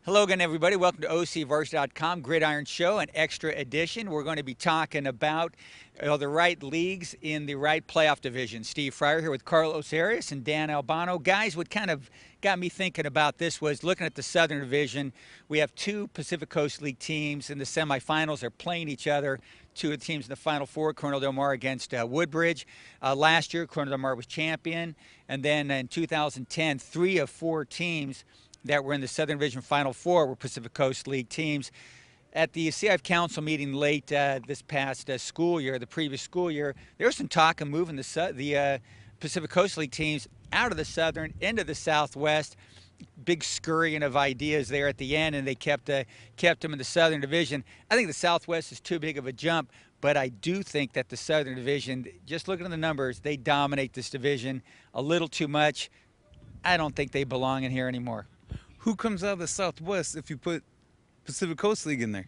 Hello again, everybody. Welcome to OCVarsity.com Gridiron Show, an extra edition. We're going to be talking about the right leagues in the right playoff division. Steve Fryer here with Carlos Arias and Dan Albano. Guys, what kind of got me thinking about this was looking at the Southern Division. We have two Pacific Coast League teams in the semifinals. They're playing each other. Two of the teams in the Final Four, Coronel Del Mar against Woodbridge. Last year, Coronel Del Mar was champion. And then in 2010, 3 of 4 teams that were in the Southern Division Final Four were Pacific Coast League teams. At the CIF Council meeting late this past school year, the previous school year, there was some talk of moving the Pacific Coast League teams out of the Southern into the Southwest. Big scurrying of ideas there at the end, and they kept them in the Southern Division. I think the Southwest is too big of a jump, but I do think that the Southern Division, just looking at the numbers, they dominate this division a little too much. I don't think they belong in here anymore. Who comes out of the Southwest if you put Pacific Coast League in there?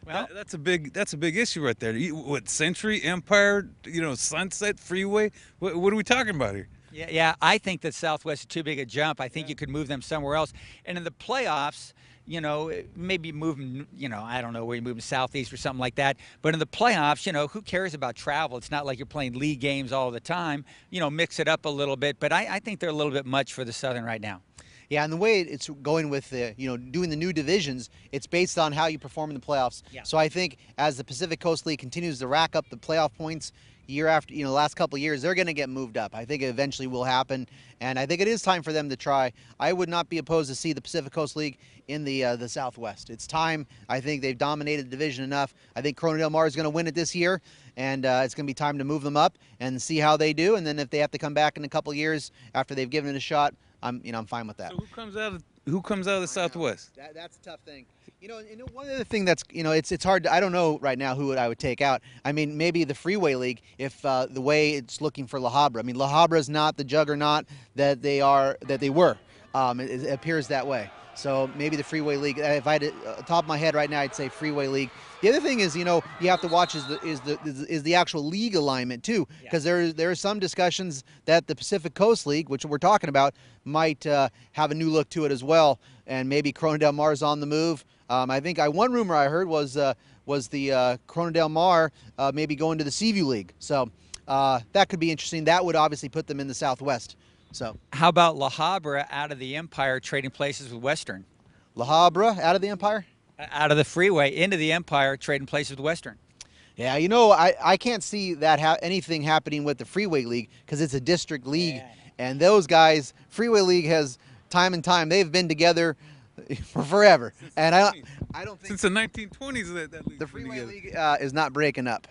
Well, that's a big issue right there. What, Century, Empire, Sunset, Freeway? What are we talking about here? Yeah, I think that Southwest is too big a jump. I think you could move them somewhere else. And in the playoffs, maybe move them, I don't know, where you move them southeast or something like that. But in the playoffs, who cares about travel? It's not like you're playing league games all the time. Mix it up a little bit. But I think they're a little bit much for the Southern right now. Yeah, and the way it's going with doing the new divisions, it's based on how you perform in the playoffs. Yeah. So I think as the Pacific Coast League continues to rack up the playoff points year after, the last couple of years, they're going to get moved up. I think it eventually will happen, and I think it is time for them to try. I would not be opposed to see the Pacific Coast League in the Southwest. It's time. I think they've dominated the division enough. I think Coronel Del Mar is going to win it this year, and it's going to be time to move them up and see how they do. And then if they have to come back in a couple of years after they've given it a shot, I'm fine with that. So who comes out of the Southwest? That's a tough thing. And one other thing that's it's hard. I don't know right now who I would take out. I mean, maybe the Freeway League if the way it's looking for La Habra. I mean, La Habra is not the juggernaut that they were. It appears that way. So maybe the Freeway League. If I had top of my head right now, I'd say Freeway League. The other thing is, you have to watch is the actual league alignment too, because there are some discussions that the Pacific Coast League, which we're talking about, might have a new look to it as well, and maybe Coronel Del Mar is on the move. I think one rumor I heard was the Coronel Del Mar maybe going to the Seaview League. So that could be interesting. That would obviously put them in the Southwest. So how about La Habra out of the Empire trading places with Western? La Habra out of the Empire? Out of the Freeway into the Empire trading places with Western. Yeah, I can't see that anything happening with the Freeway League because it's a district league. Yeah. And those guys, Freeway League has time and time, they've been together for forever. And I don't think since the 1920s that league. The Freeway League is not breaking up,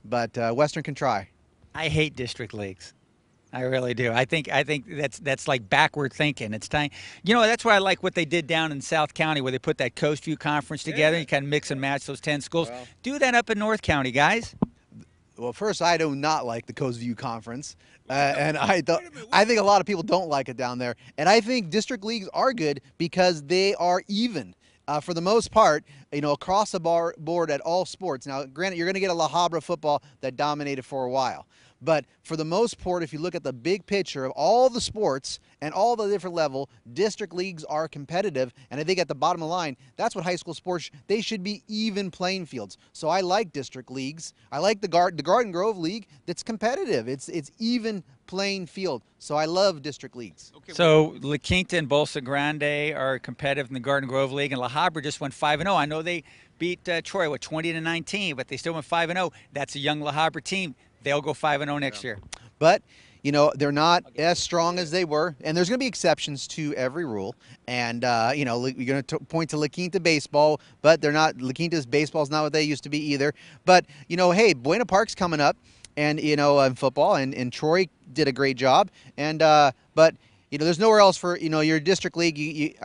but Western can try. I hate district leagues. I really do. I think that's like backward thinking. It's time. That's why I like what they did down in South County, where they put that Coast View Conference together. Yeah. You kind of mix and match those 10 schools. Well, do that up in North County, guys. Well, first, I do not like the Coast View Conference, and I think a lot of people don't like it down there. And I think district leagues are good because they are even. For the most part, across the board at all sports. Now, granted, you're going to get a La Habra football that dominated for a while. But for the most part, if you look at the big picture of all the sports and all the different level, district leagues are competitive. And I think at the bottom of the line, that's what high school sports, they should be even playing fields. So I like district leagues. I like the Garden Grove League that's competitive. It's even playing field. So I love district leagues. Okay, so La Quinta and Bolsa Grande are competitive in the Garden Grove League, and La Habra just went 5-0. I know they beat Troy, 20-19, but they still went 5-0. That's a young La Habra team. They'll go 5-0 next year. But, they're not as strong as they were. And there's going to be exceptions to every rule. And, you're going to point to La Quinta baseball, but they're not. La Quinta's baseball is not what they used to be either. But, hey, Buena Park's coming up, and, in football, and Troy did a great job. And, but, there's nowhere else for, your district league.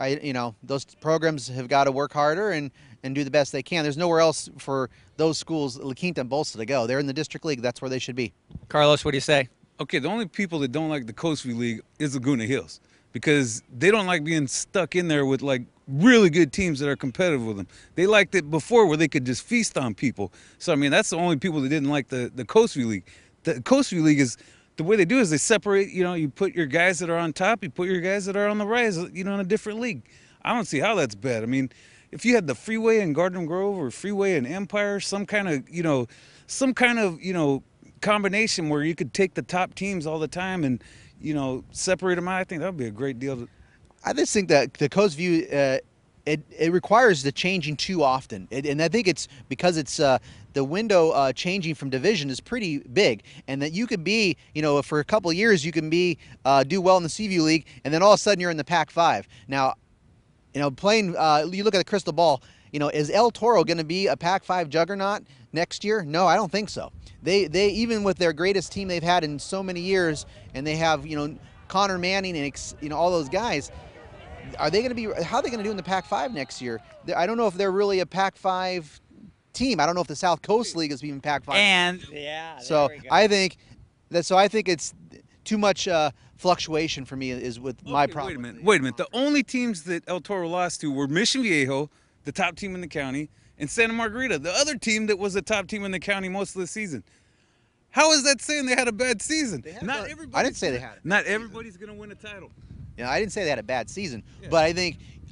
Those programs have got to work harder and do the best they can. There's nowhere else for those schools, La Quinta and Bolsa, to go. They're in the district league. That's where they should be. Carlos, what do you say? Okay, the only people that don't like the Coast View League is Laguna Hills because they don't like being stuck in there with, like, really good teams that are competitive with them. They liked it before where they could just feast on people. So, I mean, that's the only people that didn't like the Coast View League. The Coast View League is the way they do is they separate, you put your guys that are on top, you put your guys that are on the rise, in a different league. I don't see how that's bad. I mean, if you had the Freeway in Garden Grove or Freeway in Empire, some kind of, combination where you could take the top teams all the time and, separate them out, I think that would be a great deal. I just think that the Coast View, it requires the changing too often, and I think it's because it's the window changing from division is pretty big, and that you could be, for a couple of years you can be do well in the Seaview League, and then all of a sudden you're in the Pac-5. Now, playing, you look at the crystal ball. Is El Toro going to be a Pac-5 juggernaut next year? No, I don't think so. They even with their greatest team they've had in so many years, and they have Connor Manning and all those guys. Are they going to be? How are they going to do in the Pac-5 next year? I don't know if they're really a Pac-5 team. I don't know if the South Coast League is even Pac-5. And yeah, so I think that. So I think it's too much fluctuation for me is with my problem. Wait a minute. The only teams that El Toro lost to were Mission Viejo, the top team in the county, and Santa Margarita, the other team that was the top team in the county most of the season. How is that saying they had a bad season? Not everybody. I didn't say they had. Not everybody's going to win a title. Yeah, I didn't say they had a bad season, but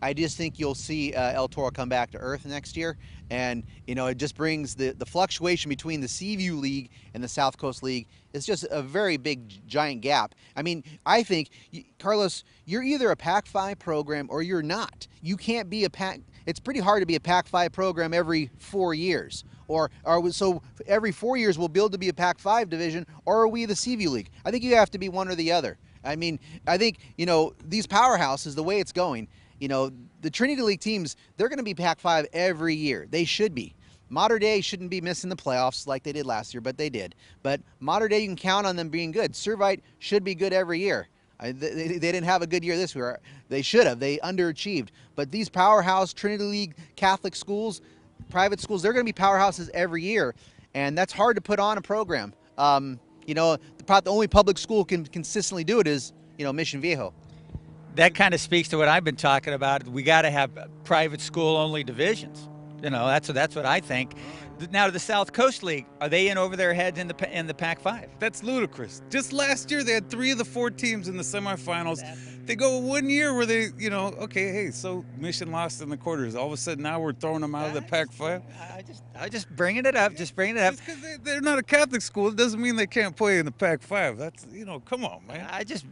I just think you'll see El Toro come back to earth next year, and it just brings the fluctuation between the Seaview League and the South Coast League. It's just a very big, giant gap. I mean, I think, Carlos, you're either a Pac-5 program or you're not. You can't be a Pac. It's pretty hard to be a Pac-5 program every 4 years. So every 4 years we'll build to be a Pac-5 division, or are we the Seaview League? I think you have to be one or the other. I mean, I think, these powerhouses, the way it's going, the Trinity League teams, they're going to be Pac-5 every year. They should be. Mater Dei shouldn't be missing the playoffs like they did last year, but they did. But Mater Dei, you can count on them being good. Servite should be good every year. They didn't have a good year this year. They should have. They underachieved. But these powerhouse Trinity League Catholic schools, private schools, they're going to be powerhouses every year. And that's hard to put on a program. The only public school can consistently do it is, Mission Viejo. That kind of speaks to what I've been talking about. We got to have private school only divisions. That's what I think. Now, the South Coast League, are they in over their heads in the Pac-5? That's ludicrous. Just last year, they had 3 of the 4 teams in the semifinals. They go 1 year where they, okay, hey, so Mission lost in the quarters. All of a sudden, now we're throwing them out of the Pac-5. I just bringing it up, Just because they're not a Catholic school, it doesn't mean they can't play in the Pac-5. That's, come on, man. I just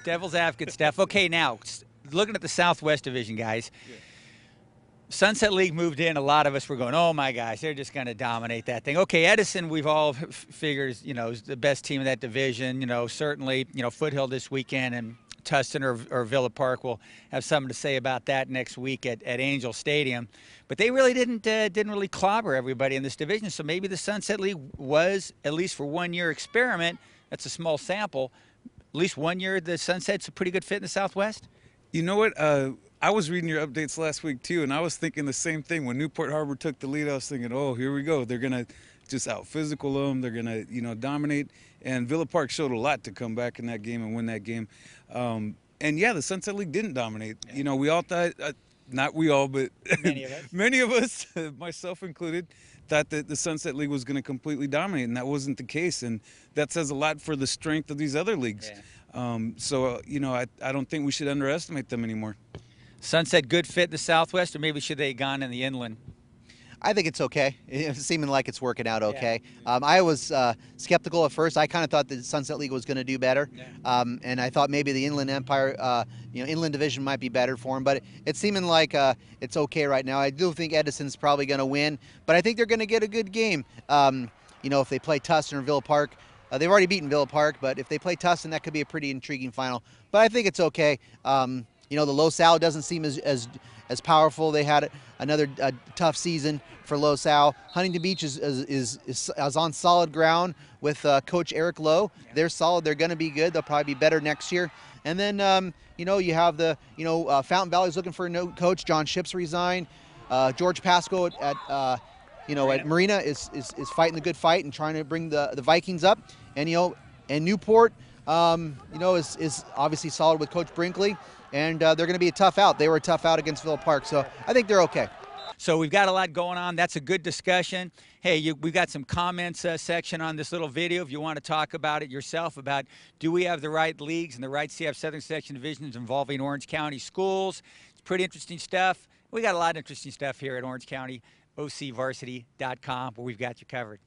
devil's advocate stuff. Okay, now, looking at the Southwest Division, guys. Yeah. Sunset League moved in. A lot of us were going, oh my gosh, they're just going to dominate that thing. Okay, Edison, we've all figured, is the best team in that division. Certainly, Foothill this weekend and Tustin or Villa Park will have something to say about that next week at Angel Stadium. But they really didn't really clobber everybody in this division. So maybe the Sunset League was, at least for 1 year experiment, that's a small sample, at least 1 year the Sunset's a pretty good fit in the Southwest. You know what? I was reading your updates last week, too, and I was thinking the same thing. When Newport Harbor took the lead, I was thinking, oh, here we go. They're going to just out-physical them. They're going to, dominate. And Villa Park showed a lot to come back in that game and win that game. And, yeah, the Sunset League didn't dominate. Yeah. We all thought, not we all, but many of us, myself included, thought that the Sunset League was going to completely dominate, and that wasn't the case. And that says a lot for the strength of these other leagues. Yeah. I don't think we should underestimate them anymore. Sunset good fit in the Southwest, or maybe should they have gone in the inland? I think it's okay. It's seeming like it's working out okay. Yeah. I was skeptical at first. I kind of thought the Sunset League was going to do better, and I thought maybe the Inland Empire, Inland Division might be better for them. But it's seeming like it's okay right now. I do think Edison's probably going to win, but I think they're going to get a good game. If they play Tustin or Villa Park. They've already beaten Villa Park, but if they play Tustin, that could be a pretty intriguing final. But I think it's okay. The Los Al doesn't seem as powerful. They had another tough season for Los Al. Huntington Beach is on solid ground with Coach Eric Lowe. Yeah. They're solid. They're going to be good. They'll probably be better next year. And then you have the Fountain Valley's looking for a new coach. John Ships resigned. George Pasco at Marina is fighting the good fight and trying to bring the Vikings up. And Newport is obviously solid with Coach Brinkley. And they're going to be a tough out. They were a tough out against Villa Park, so I think they're okay. So we've got a lot going on. That's a good discussion. Hey, we've got some comments section on this little video if you want to talk about it yourself, about do we have the right leagues and the right CF Southern Section divisions involving Orange County schools. It's pretty interesting stuff. We got a lot of interesting stuff here at Orange County, OCVarsity.com, where we've got you covered.